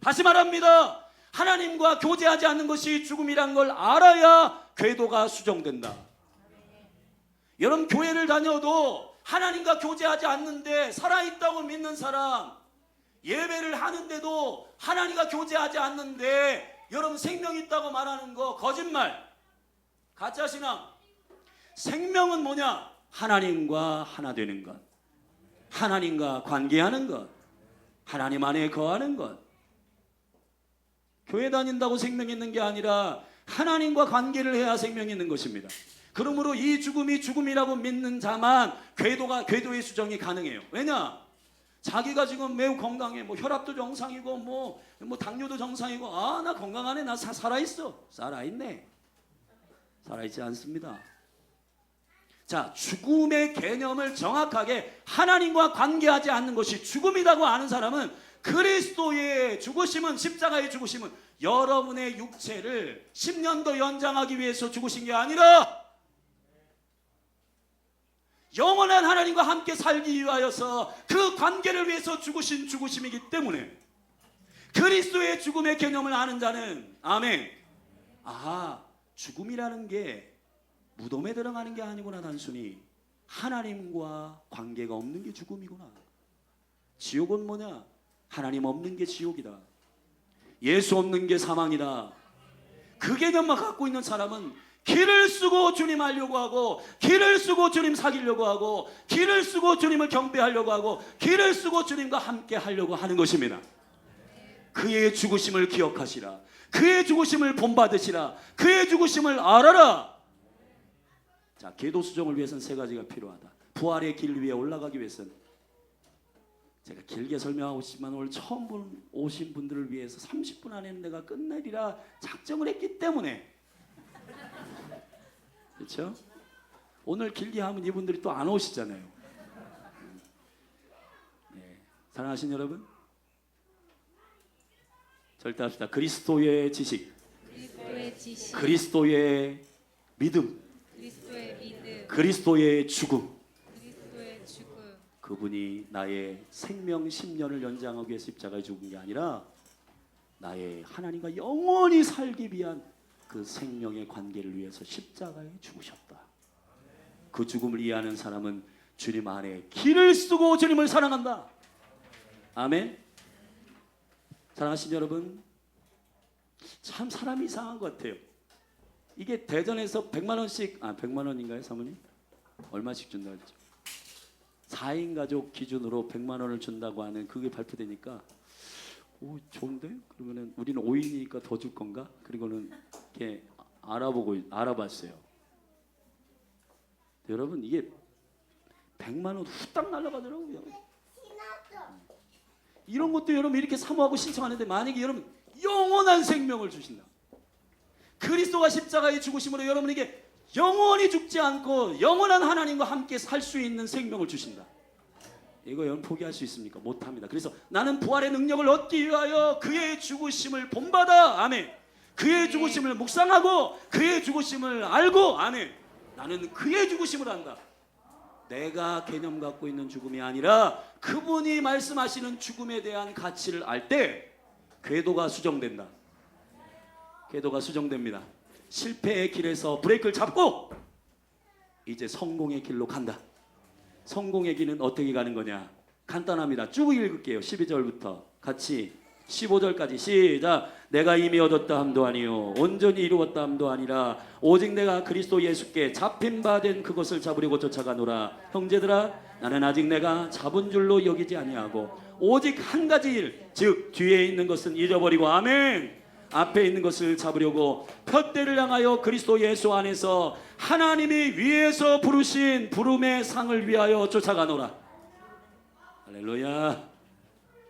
다시 말합니다. 하나님과 교제하지 않는 것이 죽음이란 걸 알아야 궤도가 수정된다. 여러분, 교회를 다녀도 하나님과 교제하지 않는데 살아있다고 믿는 사람, 예배를 하는데도 하나님과 교제하지 않는데 여러분 생명이 있다고 말하는 거 거짓말, 가짜신앙. 생명은 뭐냐? 하나님과 하나 되는 것, 하나님과 관계하는 것, 하나님 안에 거하는 것. 교회 다닌다고 생명이 있는 게 아니라 하나님과 관계를 해야 생명이 있는 것입니다. 그러므로 이 죽음이 죽음이라고 믿는 자만 궤도의 수정이 가능해요. 왜냐? 자기가 지금 매우 건강해, 뭐 혈압도 정상이고 뭐 당뇨도 정상이고, 아, 나 건강하네, 나 살아있어. 살아있네. 살아있지 않습니다. 자, 죽음의 개념을 정확하게 하나님과 관계하지 않는 것이 죽음이라고 아는 사람은, 그리스도의 죽으심은, 십자가의 죽으심은 여러분의 육체를 10년 더 연장하기 위해서 죽으신 게 아니라 영원한 하나님과 함께 살기 위하여서 그 관계를 위해서 죽으신 죽으심이기 때문에, 그리스도의 죽음의 개념을 아는 자는, 아멘, 아, 죽음이라는 게 무덤에 들어가는 게 아니구나. 단순히 하나님과 관계가 없는 게 죽음이구나. 지옥은 뭐냐? 하나님 없는 게 지옥이다. 예수 없는 게 사망이다. 그 개념만 갖고 있는 사람은 길을 쓰고 주님 하려고 하고, 길을 쓰고 주님 사귀려고 하고, 길을 쓰고 주님을 경배하려고 하고, 길을 쓰고 주님과 함께 하려고 하는 것입니다. 그의 죽으심을 기억하시라. 그의 죽으심을 본받으시라. 그의 죽으심을 알아라. 자, 궤도 수정을 위해서는 세 가지가 필요하다. 부활의 길 위에 올라가기 위해서는, 제가 길게 설명하고 싶지만 오늘 처음 오신 분들을 위해서 30분 안에 내가 끝내리라 작정을 했기 때문에, 그렇죠? 오늘 길게 하면 이분들이 또 안 오시잖아요. 네. 사랑하신 여러분, 절대 합시다. 그리스도의 지식, 그리스도의 믿음, 그리스도의 죽음. 그분이 나의 생명 10년을 연장하기 위해 십자가에 죽은 게 아니라 나의 하나님과 영원히 살기 위한 그 생명의 관계를 위해서 십자가에 죽으셨다. 그 죽음을 이해하는 사람은 주님 안에 길을 쓰고 주님을 사랑한다. 아멘. 사랑하신 여러분, 참 사람이 이상한 것 같아요. 이게 대전에서 100만 원씩, 100만 원인가요, 사모님? 얼마씩 준다 했죠? 4인 가족 기준으로 100만 원을 준다고 하는 그게 발표되니까, 오, 좋은데? 그러면은 우리는 5인이니까 더 줄 건가? 그리고는 이렇게 알아봤어요. 여러분, 이게 100만 원 후딱 날아가더라고요. 이런 것도 여러분 이렇게 사모하고 신청하는데, 만약에 여러분 영원한 생명을 주신다, 그리스도가 십자가에 죽으심으로 여러분에게 영원히 죽지 않고 영원한 하나님과 함께 살 수 있는 생명을 주신다. 이거 여러분 포기할 수 있습니까? 못합니다. 그래서 나는 부활의 능력을 얻기 위하여 그의 죽으심을 본받아, 아멘, 그의 죽으심을 묵상하고 그의 죽으심을 알고, 아멘, 나는 그의 죽으심을 안다. 내가 개념 갖고 있는 죽음이 아니라 그분이 말씀하시는 죽음에 대한 가치를 알 때 궤도가 수정된다. 궤도가 수정됩니다. 실패의 길에서 브레이크를 잡고 이제 성공의 길로 간다. 성공의 길은 어떻게 가는 거냐? 간단합니다. 쭉 읽을게요. 12절부터 같이 15절까지 시작. 내가 이미 얻었다 함도 아니요 온전히 이루었다 함도 아니라 오직 내가 그리스도 예수께 잡힌 바 된 그것을 잡으려고 쫓아가노라. 형제들아, 나는 아직 내가 잡은 줄로 여기지 아니하고 오직 한 가지 일, 즉 뒤에 있는 것은 잊어버리고, 아멘, 앞에 있는 것을 잡으려고 푯대를 향하여 그리스도 예수 안에서 하나님이 위에서 부르신 부름의 상을 위하여 쫓아가노라. 할렐루야.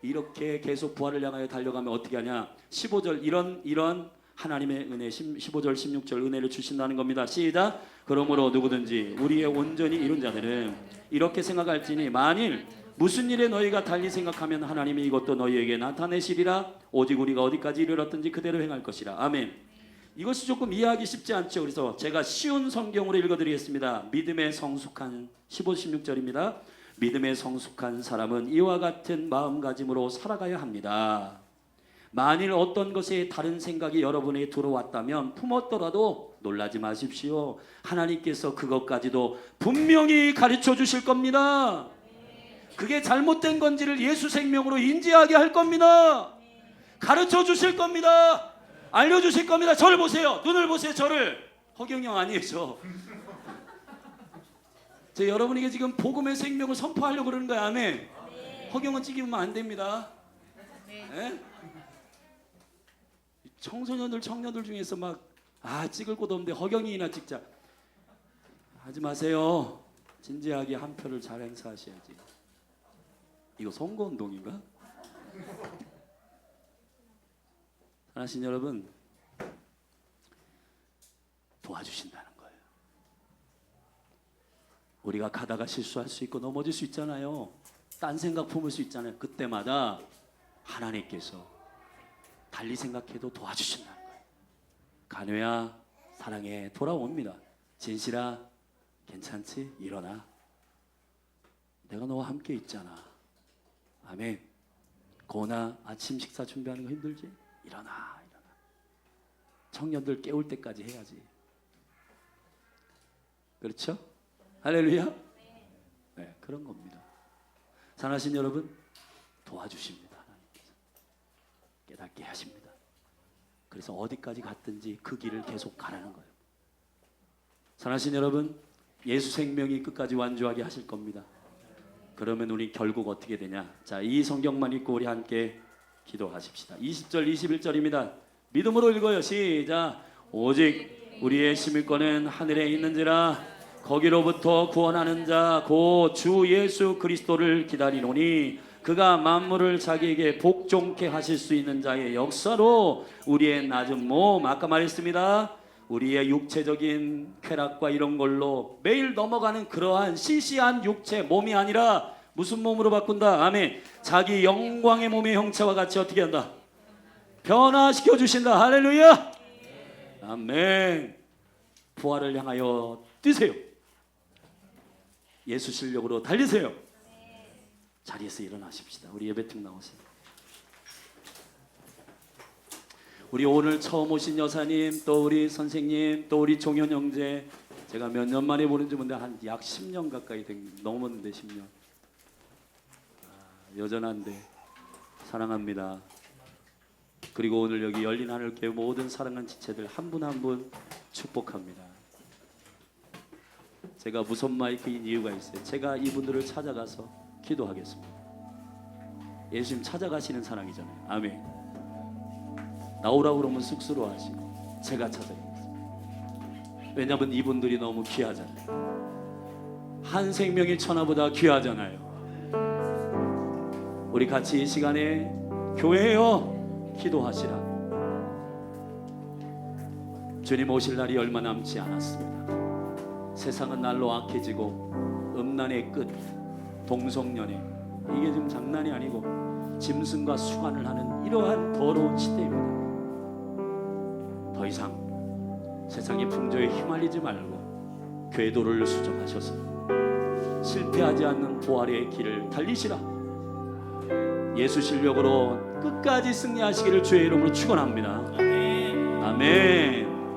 이렇게 계속 부활을 향하여 달려가면 어떻게 하냐? 15절 이런 하나님의 은혜, 15절 16절 은혜를 주신다는 겁니다. 시작. 그러므로 누구든지 우리의 온전히 이룬 자들은 이렇게 생각할지니, 만일 무슨 일에 너희가 달리 생각하면 하나님이 이것도 너희에게 나타내시리라. 오직 우리가 어디까지 이르렀든지 그대로 행할 것이라. 아멘. 이것이 조금 이해하기 쉽지 않죠. 그래서 제가 쉬운 성경으로 읽어드리겠습니다. 믿음의 성숙한 15, 16절입니다. 믿음의 성숙한 사람은 이와 같은 마음가짐으로 살아가야 합니다. 만일 어떤 것에 다른 생각이 여러분에게 들어왔다면 품었더라도 놀라지 마십시오. 하나님께서 그것까지도 분명히 가르쳐 주실 겁니다. 그게 잘못된 건지를 예수 생명으로 인지하게 할 겁니다. 가르쳐 주실 겁니다. 알려주실 겁니다. 저를 보세요. 눈을 보세요. 저를. 허경영 아니에요. 저 여러분에게 지금 복음의 생명을 선포하려고 그러는 거야. 아멘. 허경은 찍으면 안 됩니다. 네? 청소년들 청년들 중에서 막 찍을 곳 없는데 허경이나 찍자 하지 마세요. 진지하게 한 표를 잘 행사하셔야지. 이거 선거운동인가? 사랑하신 여러분, 도와주신다는 거예요. 우리가 가다가 실수할 수 있고 넘어질 수 있잖아요. 딴 생각 품을 수 있잖아요. 그때마다 하나님께서 달리 생각해도 도와주신다는 거예요. 간호야 사랑해 돌아옵니다. 진실아 괜찮지? 일어나. 내가 너와 함께 있잖아. 아멘. 고나 아침 식사 준비하는 거 힘들지? 일어나. 청년들 깨울 때까지 해야지. 그렇죠? 할렐루야. 네, 그런 겁니다. 사랑하신 여러분, 도와주십니다. 하나님께서 깨닫게 하십니다. 그래서 어디까지 갔든지 그 길을 계속 가라는 거예요. 사랑하신 여러분, 예수 생명이 끝까지 완주하게 하실 겁니다. 그러면 우리 결국 어떻게 되냐? 자, 이 성경만 읽고 우리 함께 기도하십시다. 20절 21절입니다. 믿음으로 읽어요. 시작. 오직 우리의 시민권은 하늘에 있는지라 거기로부터 구원하는 자 곧 주 예수 그리스도를 기다리노니 그가 만물을 자기에게 복종케 하실 수 있는 자의 역사로 우리의 낮은 몸, 아까 말했습니다. 우리의 육체적인 쾌락과 이런 걸로 매일 넘어가는 그러한 시시한 육체 몸이 아니라 무슨 몸으로 바꾼다? 아멘. 자기 영광의 몸의 형체와 같이 어떻게 한다? 변화시켜 주신다. 할렐루야. 아멘. 부활을 향하여 뛰세요. 예수 실력으로 달리세요. 자리에서 일어나십시다. 우리 예배팀 나오세요. 우리 오늘 처음 오신 여사님, 또 우리 선생님, 또 우리 종현 형제, 제가 몇 년 만에 보는지 모르는데 한 약 10년 가까이 넘었는데 10년. 여전한데 사랑합니다. 그리고 오늘 여기 열린 하늘교회 모든 사랑하는 지체들 한 분 한 분 축복합니다. 제가 무선 마이크인 이유가 있어요. 제가 이분들을 찾아가서 기도하겠습니다. 예수님 찾아가시는 사랑이잖아요. 아멘. 나오라고 그러면 쑥스러워하시고 제가 찾아가겠습니다. 왜냐하면 이분들이 너무 귀하잖아요. 한 생명이 천하보다 귀하잖아요. 우리 같이 이 시간에 교회여 기도하시라. 주님 오실 날이 얼마 남지 않았습니다. 세상은 날로 악해지고 음란의 끝, 동성연애, 이게 지금 장난이 아니고 짐승과 수관을 하는 이러한 더러운 시대입니다. 더 이상 세상의 풍조에 휘말리지 말고 궤도를 수정하셔서 실패하지 않는 부활의 길을 달리시라. 예수 실력으로 끝까지 승리하시기를 주의 이름으로 축원합니다. 아멘.